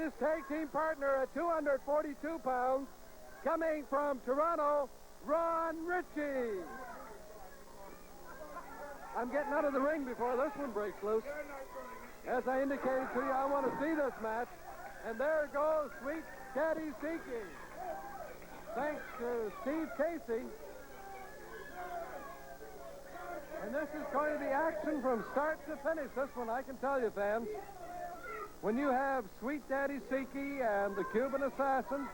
his tag team partner at 242 pounds, coming from Toronto, Ron Richie. I'm getting out of the ring before this one breaks loose. As I indicated to you, I want to see this match. And there goes Sweet Daddy Siki. Thanks to Steve Casey. And this is going to be action from start to finish. This one, I can tell you, fans. When you have Sweet Daddy Siki and the Cuban Assassin,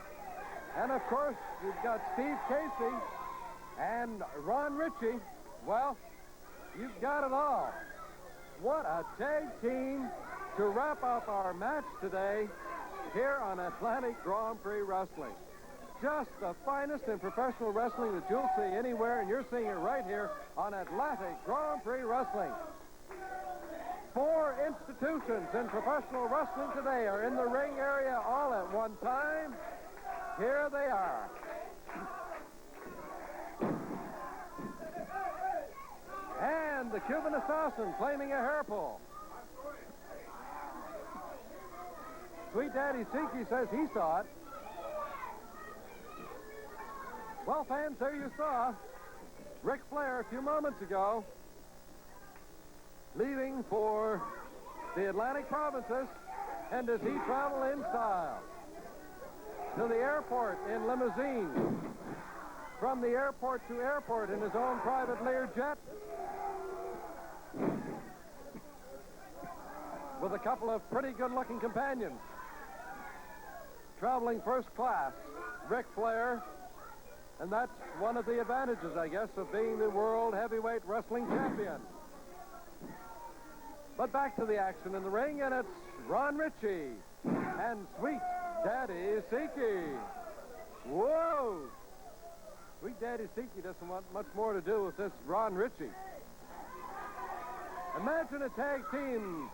and of course, you've got Steve Casey and Ron Richie, well, you've got it all. What a tag team to wrap up our match today here on Atlantic Grand Prix Wrestling. Just the finest in professional wrestling that you'll see anywhere, and you're seeing it right here on Atlantic Grand Prix Wrestling. 4 institutions in professional wrestling today are in the ring area all at one time. Here they are. And the Cuban Assassin claiming a hair pull. Sweet Daddy Siki says he saw it. Well, fans, there you saw Ric Flair a few moments ago leaving for the Atlantic provinces, and does he travel in style to the airport in limousine, from the airport to airport in his own private Learjet, with a couple of pretty good-looking companions. Traveling first class, Ric Flair, and that's one of the advantages, I guess, of being the World Heavyweight Wrestling Champion. But back to the action in the ring, and it's Ron Richie and Sweet Daddy Siki. Whoa! Sweet Daddy Siki doesn't want much more to do with this Ron Richie. Imagine a tag team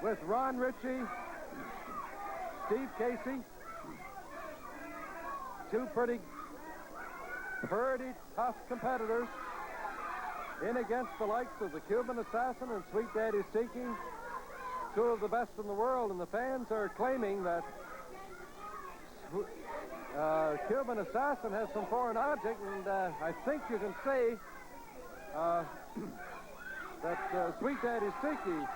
with Ron Richie, Steve Casey, 2 pretty tough competitors in against the likes of the Cuban Assassin and Sweet Daddy Siki, 2 of the best in the world, and the fans are claiming that Cuban Assassin has some foreign object, and I think you can see that Sweet Daddy Siki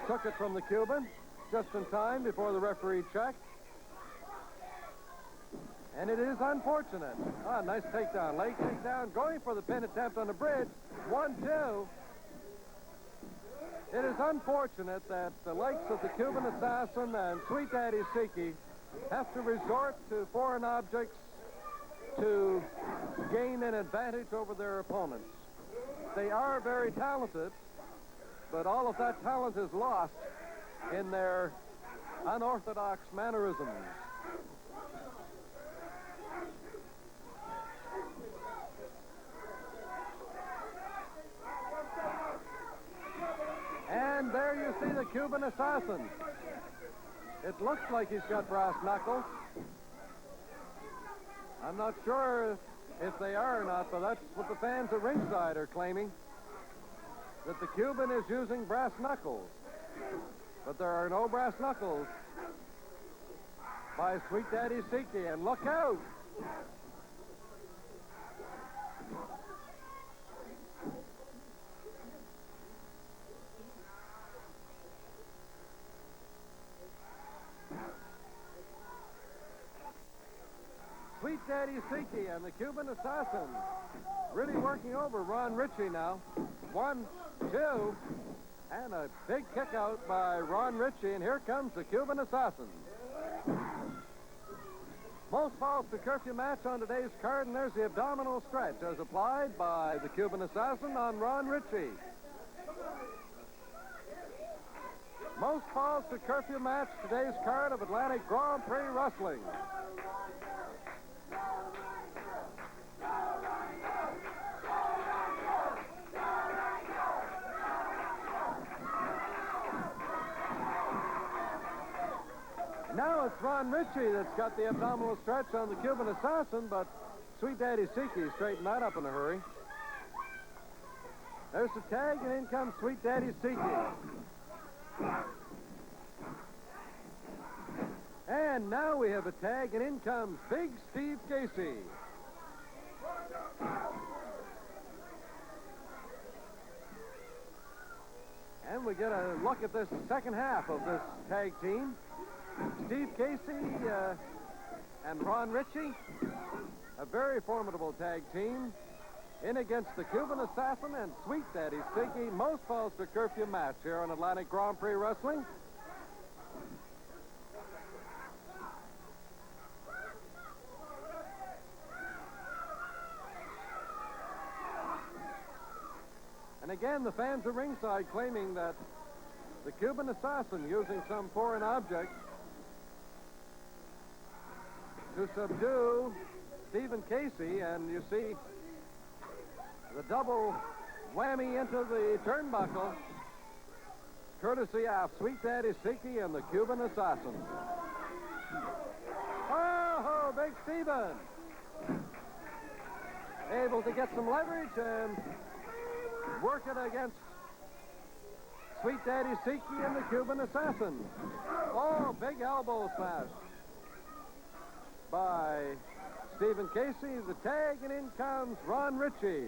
took it from the Cuban just in time before the referee checked. And it is unfortunate. Ah, nice takedown. Leg takedown. Going for the pin attempt on the bridge. 1-2. It is unfortunate that the likes of the Cuban Assassin and Sweet Daddy Siki have to resort to foreign objects to gain an advantage over their opponents. They are very talented, but all of that talent is lost in their unorthodox mannerisms. And there you see the Cuban Assassin. It looks like he's got brass knuckles. I'm not sure if they are or not, but that's what the fans at ringside are claiming, that the Cuban is using brass knuckles. But there are no brass knuckles by Sweet Daddy Siki, and look out! Sweet Daddy Siki and the Cuban Assassin really working over Ron Richie now. 1, 2, and a big kick out by Ron Richie, and here comes the Cuban Assassin. Most falls to curfew match on today's card, and there's the abdominal stretch as applied by the Cuban Assassin on Ron Richie. Most falls to curfew match, today's card of Atlantic Grand Prix Wrestling. Now it's Ron Richie that's got the abdominal stretch on the Cuban Assassin, but Sweet Daddy Siki straightened that up in a hurry. There's the tag, and in comes Sweet Daddy Siki. And now we have a tag, and in comes Big Steve Casey. And we get a look at this second half of this tag team. Steve Casey and Ron Richie, a very formidable tag team, in against the Cuban Assassin and Sweet Daddy Siki. Most falls to curfew match here on Atlantic Grand Prix Wrestling. And again, the fans are ringside claiming that the Cuban Assassin, using some foreign object to subdue Stephen Casey, and you see the double whammy into the turnbuckle, courtesy of Sweet Daddy Siki and the Cuban Assassin. Oh, Big Steven! Able to get some leverage and work it against Sweet Daddy Siki and the Cuban Assassin. Oh, big elbow smash by Stephen Casey, the tag, and in comes Ron Richie.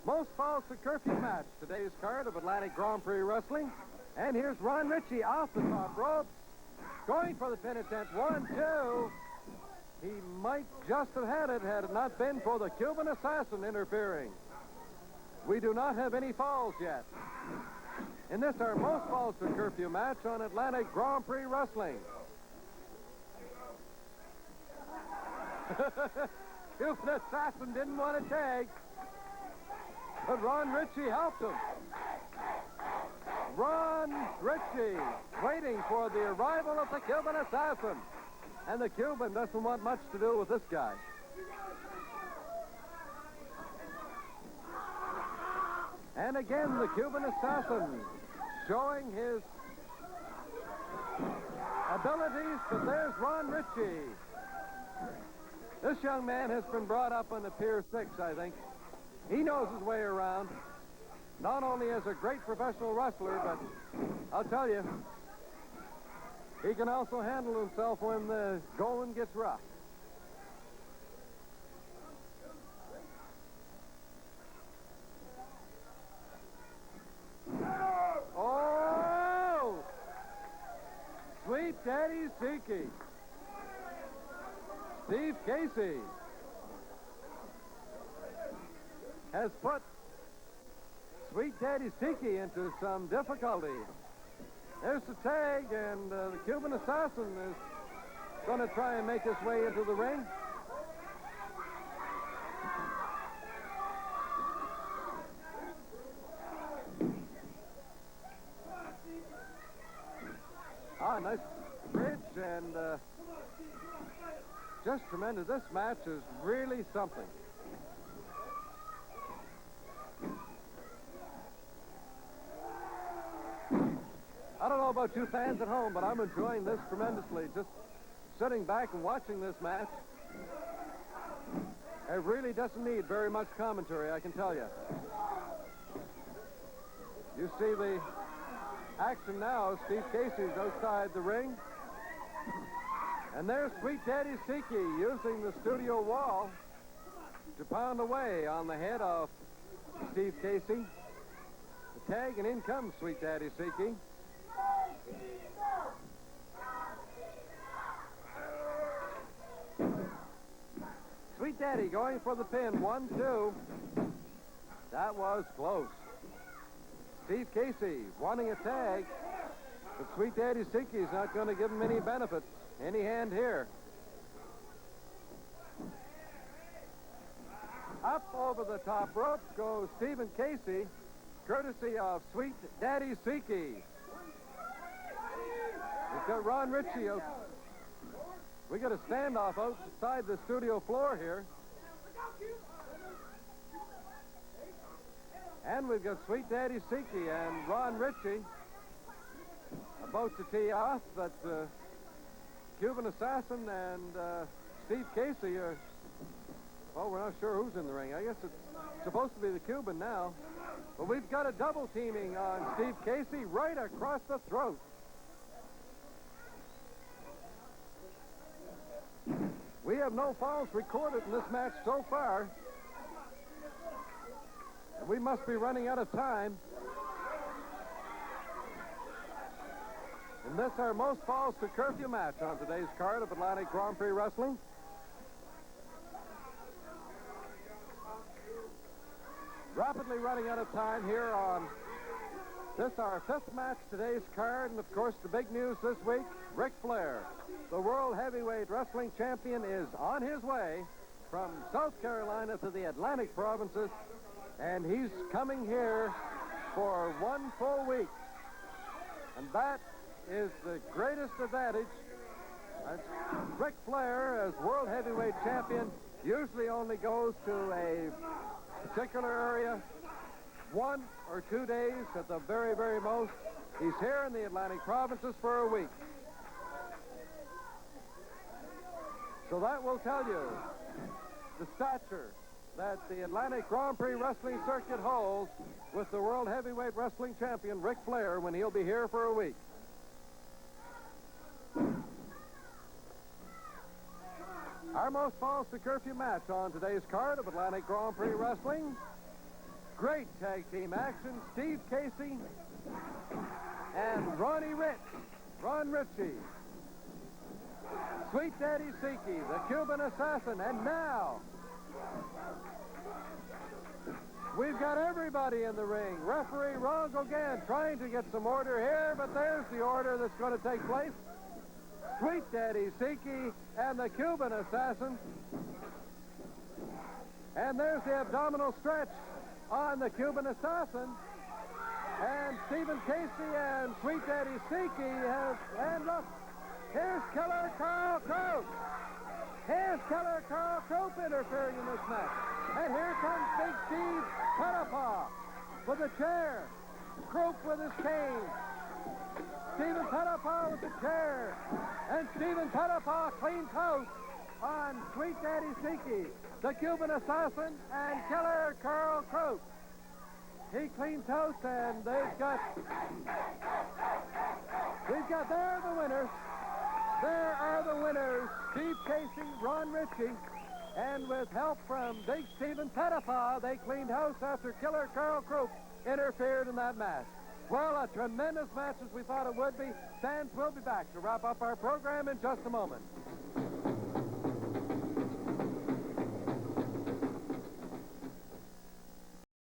Most falls to curfew match, today's card of Atlantic Grand Prix Wrestling. And here's Ron Richie off the top ropes, going for the pin attempt. 1, 2. He might just have had it not been for the Cuban Assassin interfering. We do not have any falls yet. In this, our most falls to curfew match on Atlantic Grand Prix Wrestling. Cuban Assassin didn't want to tag, but Ron Richie helped him. Ron Richie waiting for the arrival of the Cuban Assassin. And the Cuban doesn't want much to do with this guy. And again, the Cuban Assassin showing his abilities, but there's Ron Richie. This young man has been brought up on the Pier 6, I think. He knows his way around, not only as a great professional wrestler, but I'll tell you, he can also handle himself when the going gets rough. Oh! Sweet Daddy Siki. Steve Casey has put Sweet Daddy Siki into some difficulty. There's the tag, and the Cuban Assassin is going to try and make his way into the ring. Nice bridge, and just tremendous. This match is really something. I don't know about you fans at home, but I'm enjoying this tremendously. Just sitting back and watching this match. It really doesn't need very much commentary, I can tell you. You see the action now. Steve Casey's outside the ring. And there's Sweet Daddy Siki using the studio wall to pound away on the head of Steve Casey. The tag, and in comes Sweet Daddy Siki. Sweet Daddy going for the pin. 1, 2. That was close. Steve Casey wanting a tag, but Sweet Daddy Siki's not going to give him any benefits, any hand here. Up over the top rope goes Stephen Casey, courtesy of Sweet Daddy Siki. We've got Ron Richie out. We got a standoff outside the studio floor here. And we've got Sweet Daddy Siki and Ron Richie about to tee off, but Cuban Assassin and Steve Casey are, well, we're not sure who's in the ring. I guess it's supposed to be the Cuban now. But we've got a double teaming on Steve Casey right across the throat. We have no falls recorded in this match so far. And we must be running out of time. In this, our most falls to curfew match on today's card of Atlantic Grand Prix Wrestling. Rapidly running out of time here on this, our fifth match, today's card. And, of course, the big news this week, Ric Flair, the World Heavyweight Wrestling Champion, is on his way from South Carolina to the Atlantic provinces, and he's coming here for 1 full week. And that is the greatest advantage. Ric Flair, as World Heavyweight Champion, usually only goes to a particular area 1 or 2 days at the very, very most. He's here in the Atlantic provinces for a week. So that will tell you the stature that the Atlantic Grand Prix Wrestling Circuit holds with the World Heavyweight Wrestling Champion, Ric Flair, when he'll be here for a week. Our most falls to curfew match on today's card of Atlantic Grand Prix Wrestling. Great tag team action. Steve Casey and Ron Richie. Sweet Daddy Siki, the Cuban assassin. And now, we've got everybody in the ring. Referee Ron Gauguin trying to get some order here, but there's the order that's going to take place. Sweet Daddy Siki and the Cuban assassin. And there's the abdominal stretch on the Cuban assassin. And Stephen Casey and Sweet Daddy Siki have, and look, here's Killer Carl Crope. Here's Killer Carl Crope interfering in this match. And here comes Big Steve Pettipaw with a chair. Crope with his cane. Stephen Pettipaw with the chair. And Stephen Pettipaw clean toast on Sweet Daddy Siki, the Cuban assassin, and Killer Carl Crope. He clean toast, and there are the winners. There are the winners, Steve Casey, Ron Richie, and with help from Big Stephen Pettipaw, they cleaned house after Killer Carl Crope interfered in that match. Well, a tremendous match as we thought it would be. Fans will be back to wrap up our program in just a moment.